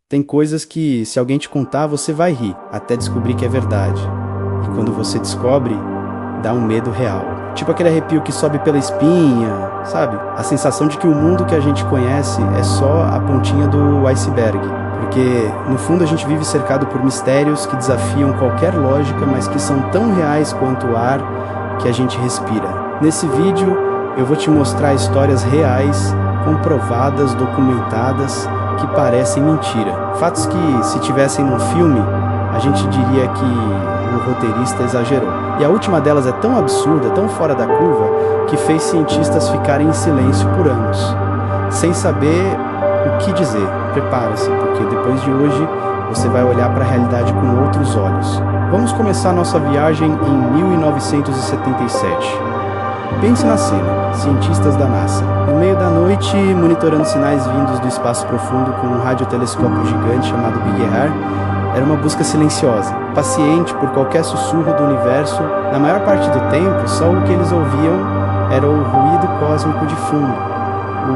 Tem coisas que, se alguém te contar, você vai rir, até descobrir que é verdade. E quando você descobre, dá um medo real. Tipo aquele arrepio que sobe pela espinha, sabe? A sensação de que o mundo que a gente conhece é só a pontinha do iceberg. Porque, no fundo, a gente vive cercado por mistérios que desafiam qualquer lógica, mas que são tão reais quanto o ar que a gente respira. Nesse vídeo, eu vou te mostrar histórias reais, comprovadas, documentadas, que parecem mentira. Fatos que, se tivessem num filme, a gente diria que o roteirista exagerou. E a última delas é tão absurda, tão fora da curva, que fez cientistas ficarem em silêncio por anos, sem saber o que dizer. Prepara-se, porque depois de hoje você vai olhar para a realidade com outros olhos. Vamos começar nossa viagem em 1977. Pense na cena, cientistas da NASA. No meio da noite, monitorando sinais vindos do espaço profundo com um radiotelescópio gigante chamado Big Ear, era uma busca silenciosa, paciente por qualquer sussurro do universo. Na maior parte do tempo, só o que eles ouviam era o ruído cósmico de fundo,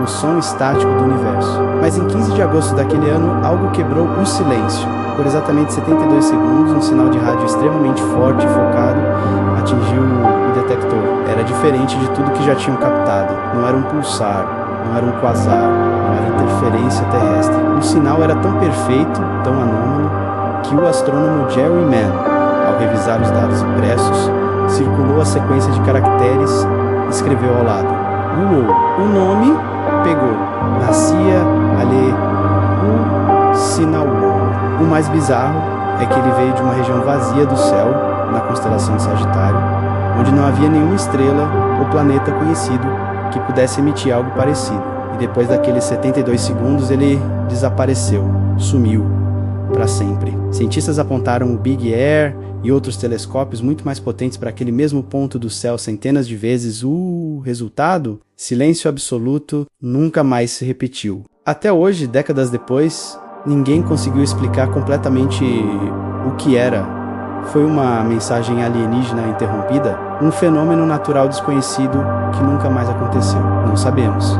o som estático do universo. Mas em 15 de agosto daquele ano, algo quebrou o silêncio. Por exatamente 72 segundos, um sinal de rádio extremamente forte e focado atingiu o detector. Era diferente de tudo que já tinham captado. Não era um pulsar, não era um quasar, não era interferência terrestre. O sinal era tão perfeito, tão anômalo, que o astrônomo Jerry Mann, ao revisar os dados impressos, circulou a sequência de caracteres e escreveu ao lado: Uou, o nome pegou. Nascia ali o sinal. O mais bizarro é que ele veio de uma região vazia do céu, na constelação de Sagitário, onde não havia nenhuma estrela ou planeta conhecido que pudesse emitir algo parecido. E depois daqueles 72 segundos ele desapareceu, sumiu, para sempre. Cientistas apontaram o Big Ear e outros telescópios muito mais potentes para aquele mesmo ponto do céu centenas de vezes. O resultado? Silêncio absoluto, nunca mais se repetiu. Até hoje, décadas depois, ninguém conseguiu explicar completamente o que era. Foi uma mensagem alienígena interrompida? Um fenômeno natural desconhecido que nunca mais aconteceu? Não sabemos.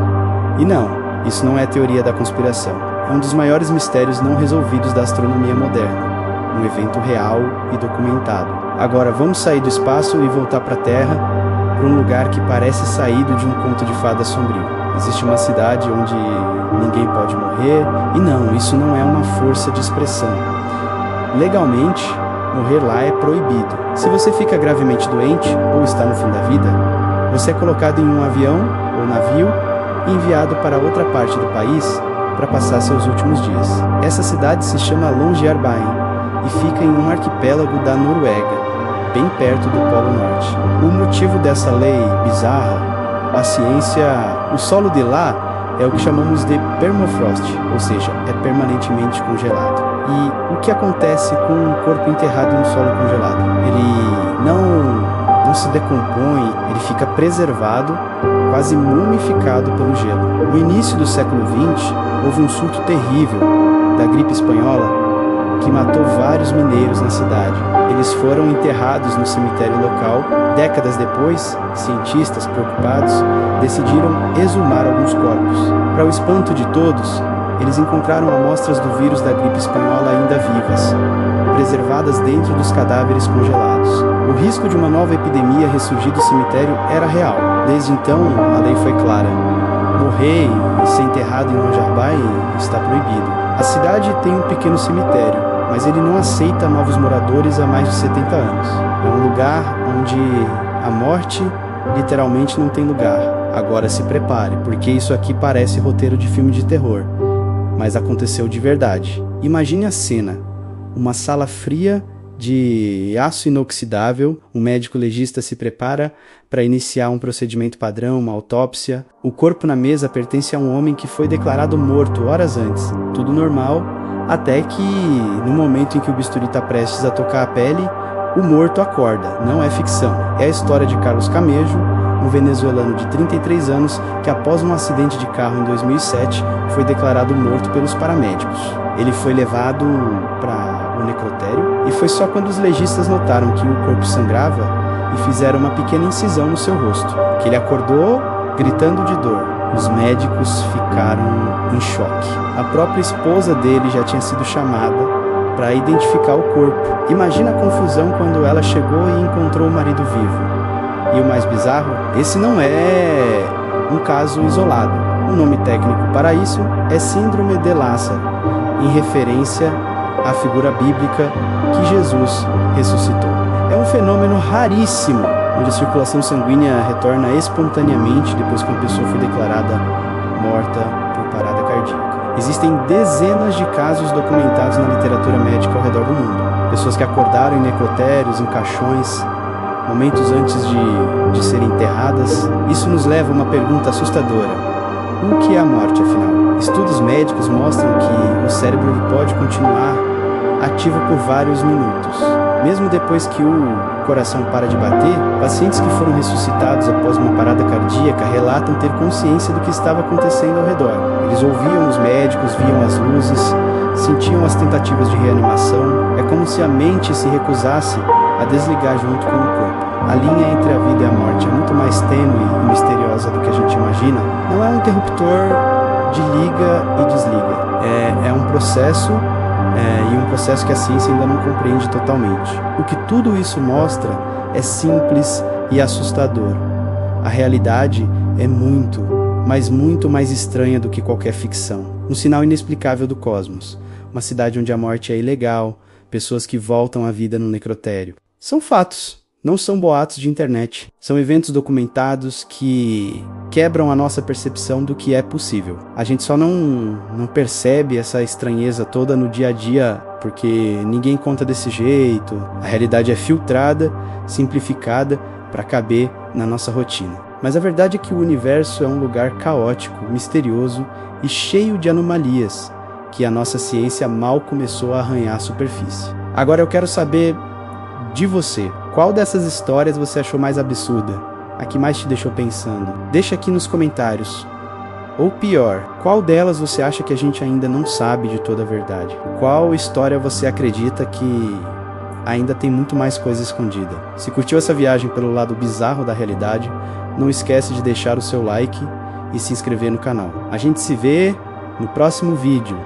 E não, isso não é teoria da conspiração. É um dos maiores mistérios não resolvidos da astronomia moderna. Um evento real e documentado. Agora vamos sair do espaço e voltar para a Terra, para um lugar que parece saído de um conto de fada sombrio. Existe uma cidade onde ninguém pode morrer, e não, isso não é uma força de expressão. Legalmente, morrer lá é proibido. Se você fica gravemente doente ou está no fim da vida, você é colocado em um avião ou navio e enviado para outra parte do país para passar seus últimos dias. Essa cidade se chama Longyearbyen e fica em um arquipélago da Noruega, bem perto do Polo Norte. O motivo dessa lei bizarra, a ciência, o solo de lá é o que chamamos de permafrost, ou seja, é permanentemente congelado. E o que acontece com um corpo enterrado em um solo congelado? Ele não se decompõe, ele fica preservado, quase mumificado pelo gelo. No início do século XX, houve um surto terrível da gripe espanhola que matou vários mineiros na cidade. Eles foram enterrados no cemitério local. Décadas depois, cientistas preocupados decidiram exumar alguns corpos. Para o espanto de todos, eles encontraram amostras do vírus da gripe espanhola ainda vivas, preservadas dentro dos cadáveres congelados. O risco de uma nova epidemia ressurgir do cemitério era real. Desde então, a lei foi clara. Morrer e ser enterrado em Longyearbyen está proibido. A cidade tem um pequeno cemitério, mas ele não aceita novos moradores há mais de 70 anos. É um lugar onde a morte literalmente não tem lugar. Agora se prepare, porque isso aqui parece roteiro de filme de terror, mas aconteceu de verdade. Imagine a cena: uma sala fria de aço inoxidável, um médico legista se prepara para iniciar um procedimento padrão, uma autópsia. O corpo na mesa pertence a um homem que foi declarado morto horas antes. Tudo normal, até que, no momento em que o bisturi está prestes a tocar a pele, o morto acorda. Não é ficção. É a história de Carlos Camejo, um venezuelano de 33 anos que, após um acidente de carro em 2007, foi declarado morto pelos paramédicos. Ele foi levado para o necrotério e foi só quando os legistas notaram que o corpo sangrava e fizeram uma pequena incisão no seu rosto que ele acordou gritando de dor. Os médicos ficaram em choque. A própria esposa dele já tinha sido chamada para identificar o corpo. Imagina a confusão quando ela chegou e encontrou o marido vivo. E o mais bizarro, esse não é um caso isolado. O nome técnico para isso é Síndrome de Lázaro, em referência à figura bíblica que Jesus ressuscitou. É um fenômeno raríssimo, onde a circulação sanguínea retorna espontaneamente depois que uma pessoa foi declarada morta por parada cardíaca. Existem dezenas de casos documentados na literatura médica ao redor do mundo. Pessoas que acordaram em necrotérios, em caixões, momentos antes de serem enterradas. Isso nos leva a uma pergunta assustadora. O que é a morte, afinal? Estudos médicos mostram que o cérebro pode continuar ativo por vários minutos. Mesmo depois que o coração para de bater, pacientes que foram ressuscitados após uma parada cardíaca relatam ter consciência do que estava acontecendo ao redor. Eles ouviam os médicos, viam as luzes, sentiam as tentativas de reanimação. É como se a mente se recusasse a desligar junto com o corpo. A linha entre a vida e a morte é muito mais tênue e misteriosa do que a gente imagina. Não é um interruptor de liga e desliga. É um processo e um processo que a ciência ainda não compreende totalmente. O que tudo isso mostra é simples e assustador. A realidade é muito, mas muito mais estranha do que qualquer ficção. Um sinal inexplicável do cosmos. Uma cidade onde a morte é ilegal, pessoas que voltam à vida no necrotério. São fatos, não são boatos de internet. São eventos documentados que quebram a nossa percepção do que é possível. A gente só não percebe essa estranheza toda no dia a dia, porque ninguém conta desse jeito. A realidade é filtrada, simplificada, para caber na nossa rotina. Mas a verdade é que o universo é um lugar caótico, misterioso e cheio de anomalias, que a nossa ciência mal começou a arranhar a superfície. Agora eu quero saber de você, qual dessas histórias você achou mais absurda? A que mais te deixou pensando? Deixa aqui nos comentários. Ou pior, qual delas você acha que a gente ainda não sabe de toda a verdade? Qual história você acredita que ainda tem muito mais coisa escondida? Se curtiu essa viagem pelo lado bizarro da realidade, não esquece de deixar o seu like e se inscrever no canal. A gente se vê no próximo vídeo.